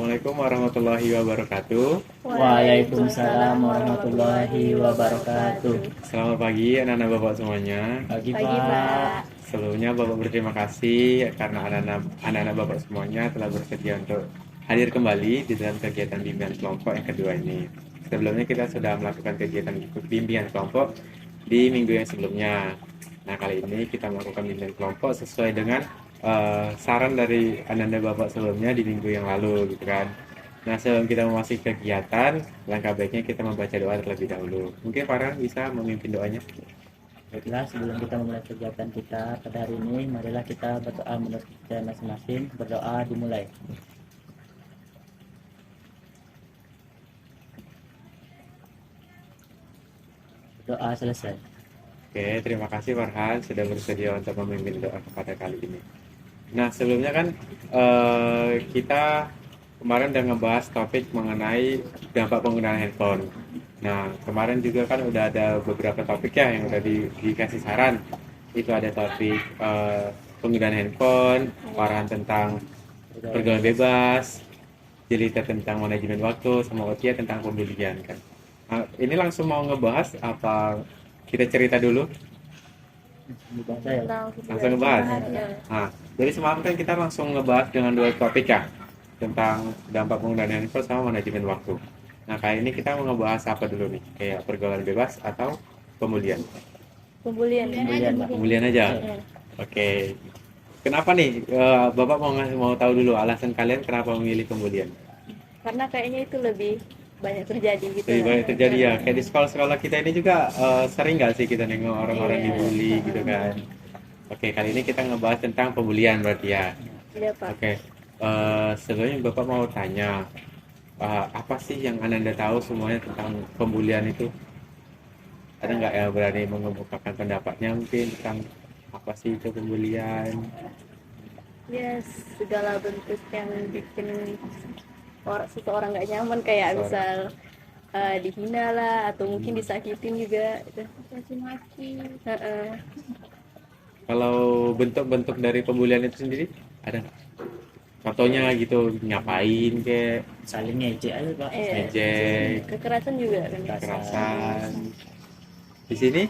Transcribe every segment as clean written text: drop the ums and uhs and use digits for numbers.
Assalamualaikum warahmatullahi wabarakatuh. Waalaikumsalam warahmatullahi wabarakatuh. Selamat pagi anak-anak Bapak semuanya. Pagi Pagi, Pak. Pak. Sebelumnya Bapak berterima kasih karena anak-anak Bapak semuanya telah bersedia untuk hadir kembali di dalam kegiatan bimbingan kelompok yang kedua ini. Sebelumnya kita sudah melakukan kegiatan bimbingan kelompok di minggu yang sebelumnya. Nah, kali ini kita melakukan bimbingan kelompok sesuai dengan saran dari anak-anak Bapak sebelumnya di minggu yang lalu gitu kan. Nah, sebelum kita memasuki kegiatan, langkah baiknya kita membaca doa terlebih dahulu. Mungkin Farhan bisa memimpin doanya. Baiklah, sebelum kita memulai kegiatan kita pada hari ini, marilah kita berdoa menurut kita masing-masing. Berdoa dimulai. Doa selesai. Oke, terima kasih Farhan sudah bersedia untuk memimpin doa kepada kali ini. Nah, sebelumnya kan kita kemarin udah ngebahas topik mengenai dampak penggunaan handphone. Nah, kemarin juga kan udah ada beberapa topik ya yang udah dikasih saran. Itu ada topik penggunaan handphone, Farhan tentang pergaulan bebas, Jelita tentang manajemen waktu, sama Otia tentang pembelian kan. Nah, ini langsung mau ngebahas apa kita cerita dulu? Dibaca ya. Langsung ngebahas. Nah, jadi semalam kan kita langsung ngebahas dengan dua topik ya, tentang dampak penggunaan handphone sama manajemen waktu. Nah, kali ini kita mau ngebahas apa dulu nih? Kayak pergaulan bebas atau pembulian? Pembulian. Pembulian, Pak. Pembulian aja. Iya. Oke. Kenapa nih? Bapak mau tahu dulu alasan kalian kenapa memilih pembulian? Karena kayaknya itu lebih banyak terjadi gitu. Lebih banyak terjadi ya. Kayak di sekolah-sekolah kita ini juga sering nggak sih kita nengok orang-orang Iya. dibully gitu kan? Oke, kali ini kita ngebahas tentang pembulian berarti ya. Iya, Pak. Oke, sebelumnya Bapak mau tanya, apa sih yang Anda tahu semuanya tentang pembulian itu? Ada nggak ya berani mengemukakan pendapatnya mungkin tentang apa sih itu pembulian? Ya, segala bentuk yang bikin seseorang nggak nyaman, kayak misal dihina lah, atau mungkin disakitin juga. Caci-maki. Kalau bentuk-bentuk dari pembulian itu sendiri ada nggak? Contohnya gitu, ngapain kayak Saling ngejek aja, Pak. ngejek, Kekerasan juga kan. kekerasan. Di sini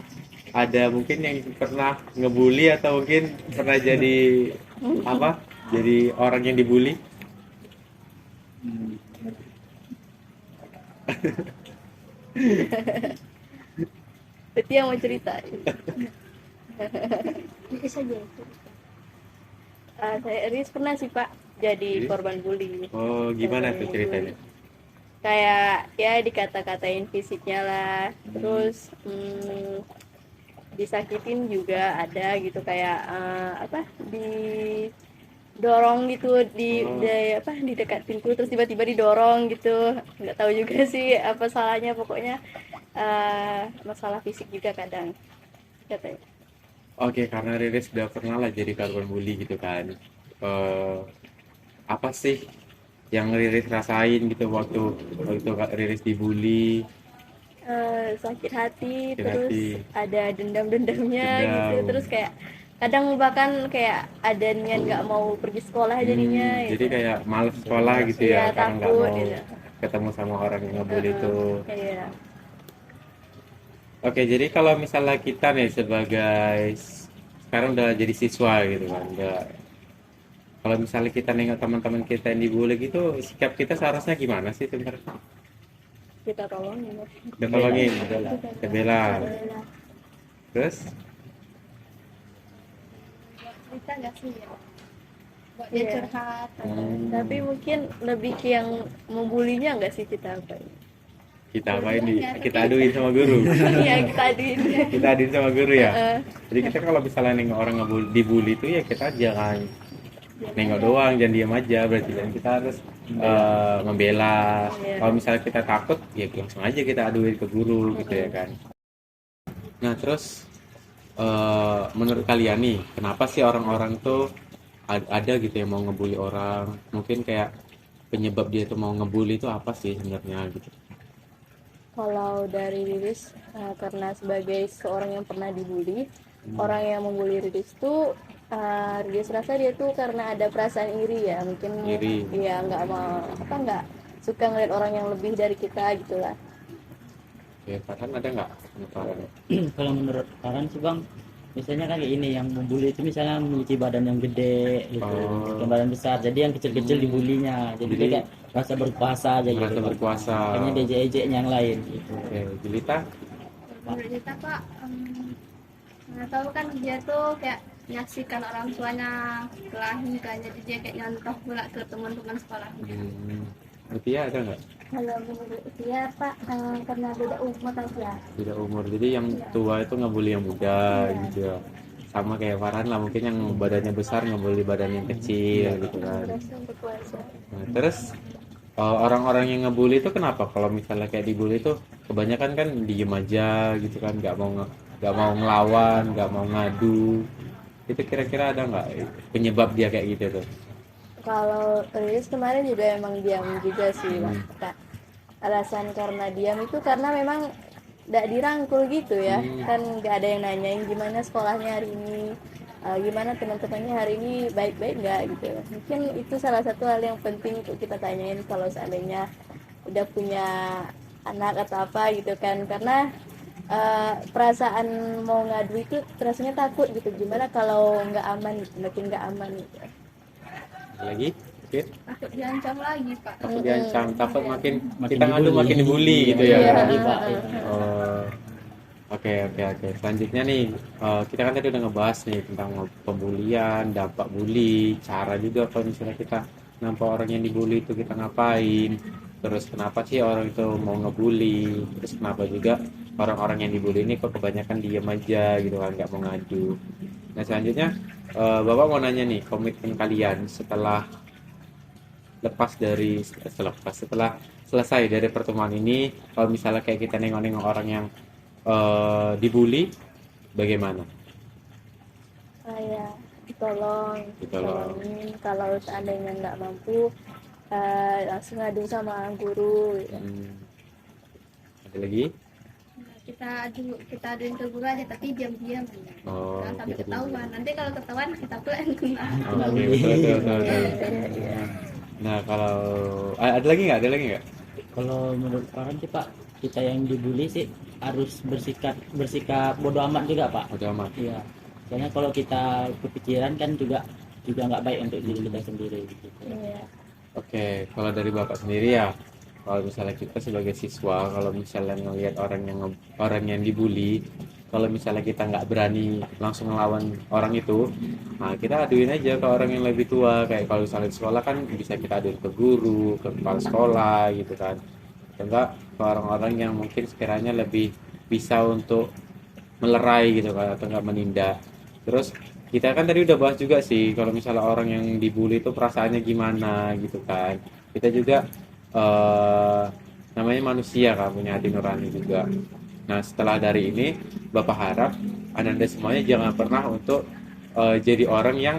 ada mungkin yang pernah ngebully atau mungkin pernah jadi apa? Jadi orang yang dibully. Berarti yang mau cerita. Saya Iris pernah sih, Pak, jadi Iris? korban bully. Oh, gimana tuh ceritanya? Kayak ya dikata-katain fisiknya lah, terus disakitin juga ada gitu, kayak didorong gitu, didekatin tuh, terus tiba-tiba didorong gitu, nggak tahu juga sih apa salahnya, pokoknya masalah fisik juga kadang katanya. Oke, karena Riris sudah pernah lah jadi korban bully gitu kan. Apa sih yang Riris rasain gitu waktu Riris dibully? Sakit hati, Sakit terus hati. ada dendam-dendamnya Dendam. gitu, terus kayak kadang bahkan kayak ada niat nggak mau pergi sekolah jadinya Jadi gitu. kayak males sekolah gitu ya, Iya, karena nggak takut mau gitu. ketemu sama orang yang ngebully itu. Iya. Oke, jadi kalau misalnya kita nih sebagai sekarang udah jadi siswa gitu kan, kalau misalnya kita nengok teman-teman kita yang dibully gitu, sikap kita seharusnya gimana sih sebenarnya? Kita tolongin. Kita tolongin, Bela. kita bela. Terus, Kita nggak sih ya buat dia Iya. curhat. Tapi mungkin lebih ke yang membulinya nggak sih kita apa? kita apain nih? Kita aduin sama guru. Iya, kita aduin. Kita aduin sama guru ya. Heeh. Jadi kita kalau misalnya nengok orang dibully itu ya kita jangan nengok doang, jangan diam aja berarti, dan kita harus membela. Iya. Kalau misalnya kita takut ya langsung aja kita aduin ke guru gitu ya kan. Nah, terus menurut kalian nih, kenapa sih orang-orang tuh ada gitu yang mau ngebully orang? Mungkin kayak penyebab dia tuh mau ngebully itu apa sih sebenarnya gitu? Kalau dari Riris, karena sebagai seorang yang pernah dibully, orang yang membuli Riris tuh dia serasa dia tuh karena ada perasaan iri ya, mungkin Iri. iya nggak mau nggak suka ngeliat orang yang lebih dari kita gitulah. Oke, Farhan ada nggak Farhan? Kalau menurut Farhan sih bang, misalnya kan kayak ini yang membuli itu misalnya memiliki badan yang gede gitu, Oh. yang badan besar, jadi yang kecil-kecil dibulinya, jadi Jadi, dia kayak merasa berkuasa aja gitu. merasa Bang. berkuasa. Makanya dia ejek-ejeknya yang lain gitu. Oke, Jelita? Menurut kita Pak, nggak tahu kan dia tuh kayak menyaksikan orang tuanya kelahi kan, jadi dia kayak nyontoh pula ke teman-teman sekolahnya. Mutia ada nggak? Kalau menurut dia Pak, karena beda umur aja. Beda umur, jadi yang tua itu ngebully yang muda gitu ya. Sama kayak Farhan lah, mungkin yang badannya besar ngebully badan yang kecil gitu kan. Merasa berkuasa. Nah, terus orang-orang yang ngebully itu kenapa? Kalau misalnya kayak dibully itu kebanyakan kan diem aja gitu kan, nggak mau ngelawan, nggak mau ngadu. Itu kira-kira ada nggak penyebab dia kayak gitu tuh? Kalau Riris kemarin juga emang diam juga sih Pak. Kak. Alasan karena diam itu karena memang tidak dirangkul gitu ya, kan nggak ada yang nanyain gimana sekolahnya hari ini, gimana teman-temannya hari ini, baik-baik nggak gitu. Mungkin itu salah satu hal yang penting untuk kita tanyain kalau seandainya udah punya anak atau apa gitu kan, karena perasaan mau ngadu itu rasanya takut gitu, gimana kalau nggak aman gitu, makin nggak aman gitu. Ada lagi? Fit? Takut diancam lagi Pak. Takut diancam, takut makin Makin kita ngadu dibully. makin dibully gitu ya. Iya. Tadi, Pak, ya. Oh, oke. Selanjutnya nih, kita kan tadi udah ngebahas nih tentang pembulian, dampak bully, cara juga kalau misalnya kita nampak orang yang dibully itu kita ngapain, terus kenapa sih orang itu mau ngebully, terus kenapa juga orang-orang yang dibully ini kok kebanyakan diem aja gitu kan, nggak mau ngadu. Nah selanjutnya, Bapak mau nanya nih, komitmen kalian setelah selesai dari pertemuan ini, kalau misalnya kayak kita nengok-nengok orang yang dibully, bagaimana? Kayak Ditolong. ditolongin, kalau seandainya nggak mampu langsung ngadu sama guru gitu. Ada lagi? Kita aduin ke guru aja tapi diam-diam aja. Oh, Jangan sampai gitu. ketahuan. Nanti kalau ketahuan kita pula yang kena. Oh, oke, betul. Nah kalau ada lagi nggak? Kalau menurut Farhan sih Pak, kita yang dibully sih harus bersikap bodoh amat juga Pak. Udah amat. Iya. Soalnya kalau kita kepikiran kan juga nggak baik untuk diri kita sendiri gitu. Iya. Oke, kalau dari Bapak sendiri ya, kalau misalnya kita sebagai siswa, kalau misalnya ngelihat orang yang dibully, kalau misalnya kita nggak berani langsung ngelawan orang itu, nah kita aduin aja ke orang yang lebih tua. Kayak kalau misalnya di sekolah kan bisa kita aduin ke guru, ke kepala sekolah gitu kan. Atau enggak ke orang-orang yang mungkin sekiranya lebih bisa untuk melerai gitu kan, atau enggak menindak. Terus kita kan tadi udah bahas juga sih, kalau misalnya orang yang dibully itu perasaannya gimana gitu kan. Kita juga namanya manusia kan, punya hati nurani juga. Nah setelah dari ini Bapak harap Anda semuanya jangan pernah untuk jadi orang yang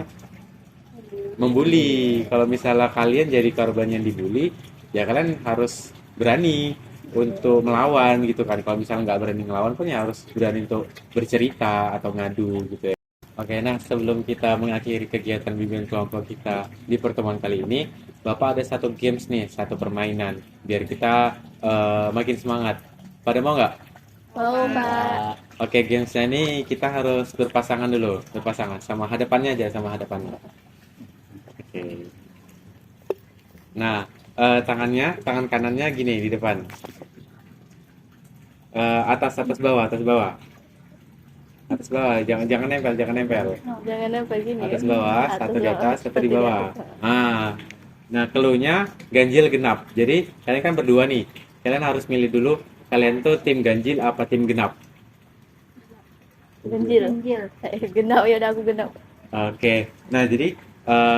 membuli. Kalau misalnya kalian jadi korban yang dibully, ya kalian harus berani untuk melawan gitu kan. Kalau misalnya nggak berani melawan pun ya harus berani untuk bercerita atau ngadu gitu ya. Oke, nah sebelum kita mengakhiri kegiatan bimbingan kelompok kita di pertemuan kali ini, Bapak ada satu games nih, satu permainan, biar kita makin semangat. Pada mau nggak? Mau Pak. Oke, gamesnya ini kita harus berpasangan dulu, sama hadapannya aja, sama hadapannya. Oke. Nah, tangan kanannya gini di depan. Atas bawah. Atas bawah, jangan nempel. Jangan nempel gini. Atas bawah, satu di atas, satu di bawah. atas. Nah, keluhnya ganjil genap. Jadi kalian kan berdua nih. Kalian harus milih dulu. Kalian tuh tim ganjil apa tim genap? Ganjil. Genap ya udah aku genap. Oke. Nah, jadi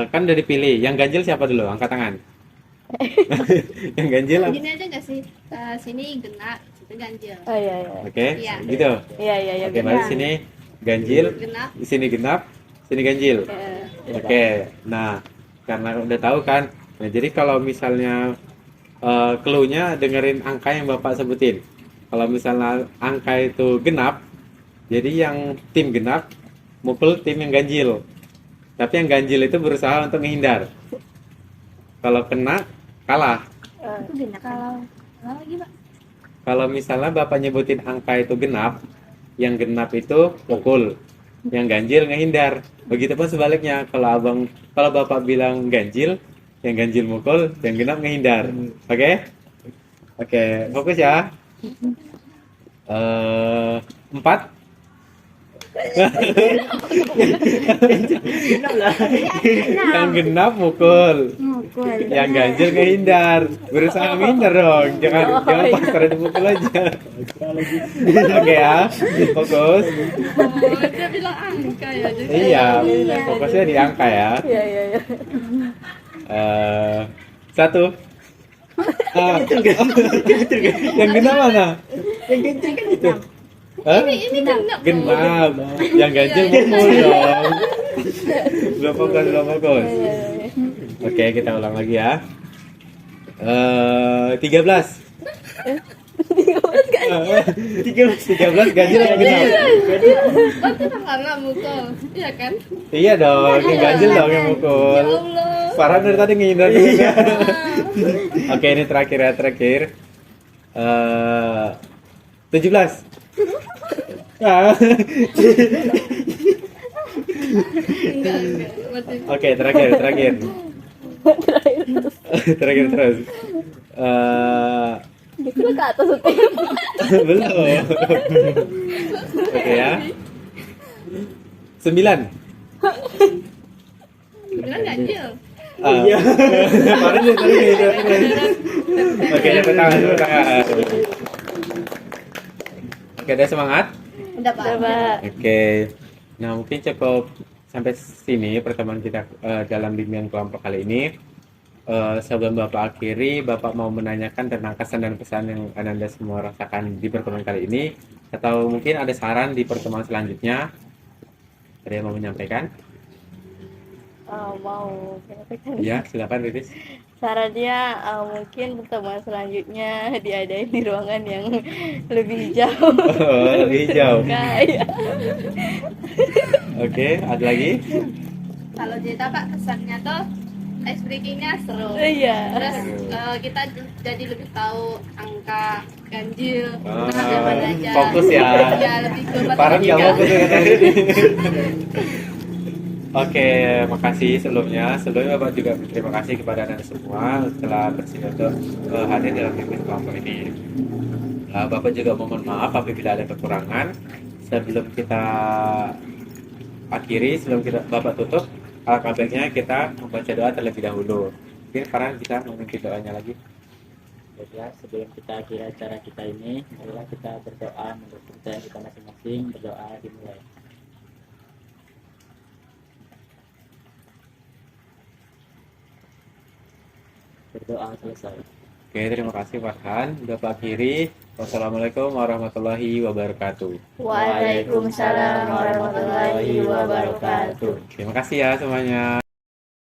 kan udah dipilih. Yang ganjil siapa dulu? Angkat tangan. Yang ganjil apa? Gini aja nggak sih? Sini genap, situ ganjil. Oh iya. Oke, Iya. gitu. Iya. Oke, baru sini ganjil, Genap. di sini genap, sini ganjil. Iya. Oke. Nah, karena udah tahu kan. Nah, jadi kalau misalnya clue-nya dengerin angka yang Bapak sebutin. Kalau misalnya angka itu genap, jadi yang tim genap mukul tim yang ganjil. Tapi yang ganjil itu berusaha untuk menghindar. Kalau kena, kalah. Kalau lagi Pak. Kalau misalnya Bapak nyebutin angka itu genap, yang genap itu pukul, yang ganjil ngehindar. Begitupun sebaliknya, kalau Bapak bilang ganjil, yang ganjil mukul, yang genap ngehindar. Oke? Oke, fokus ya. 4. Yang genap mukul, yang ganjil ngehindar. Berusaha menghindar dong, jangan pas pada dipukul aja. Oke ya, fokus. Dia bilang angka ya. Jadi Iya, fokusnya di angka ya. Iya. 1. Yang genap mana? Yang ganjil kan itu. Hah? ini genap. Genap. Yang ganjil mukul dong. Belum fokus. Oke, kita ulang lagi ya. 13. 13 ganjil apa genap? Oh, itu nggak mukul. Iya kan? Iya dong, yang ganjil dong yang mukul. Ya Allah. Farhan dari tadi ngehindar juga. Oke, ini terakhir ya, terakhir. 17. Ah. Enggak. Berarti Oke, terakhir. Terakhir terus. Gitu ke atas itu. Belum. Oke ya. 9. bilang ganjil. Iya. Kemarin dia tadi gitu. Oke, tepuk tangan. Oke, ada semangat? Udah Pak. Coba. Oke. Nah, mungkin cukup sampai sini pertemuan kita dalam bimbingan kelompok kali ini. Sebelum Bapak akhiri, Bapak mau menanyakan tentang kesan dan pesan yang Anda semua rasakan di pertemuan kali ini, atau mungkin ada saran di pertemuan selanjutnya? Ada yang mau menyampaikan? Mau menyampaikan. Ya, silakan Riris. Sarannya mungkin pertemuan selanjutnya diadain di ruangan yang lebih jauh. Oh, lebih jauh. Kayak Oke, ada lagi? Kalau cerita Pak kesannya tuh ice breakingnya seru. iya. Terus kita jadi lebih tahu angka ganjil. Ah, Kita nggak belajar. fokus ya. Ya lebih ke Farhan nggak matematika. fokus dengan tadi. Oke, makasih sebelumnya Bapak juga berterima kasih kepada Anda semua telah bersedia untuk hadir dalam bimbingan kelompok ini. Bapak juga mohon maaf apabila ada kekurangan. Sebelum kita akhiri, Bapak tutup, alangkah baiknya kita membaca doa terlebih dahulu. Mungkin Farhan bisa memimpin doanya lagi. Ya, sebelum kita akhiri acara kita ini, marilah kita berdoa menurut kepercayaan kita masing-masing. Berdoa dimulai. Berdoa selesai. Oke, terima kasih Farhan. Bapak akhiri. Wassalamualaikum warahmatullahi wabarakatuh. Waalaikumsalam warahmatullahi wabarakatuh. Terima kasih ya semuanya.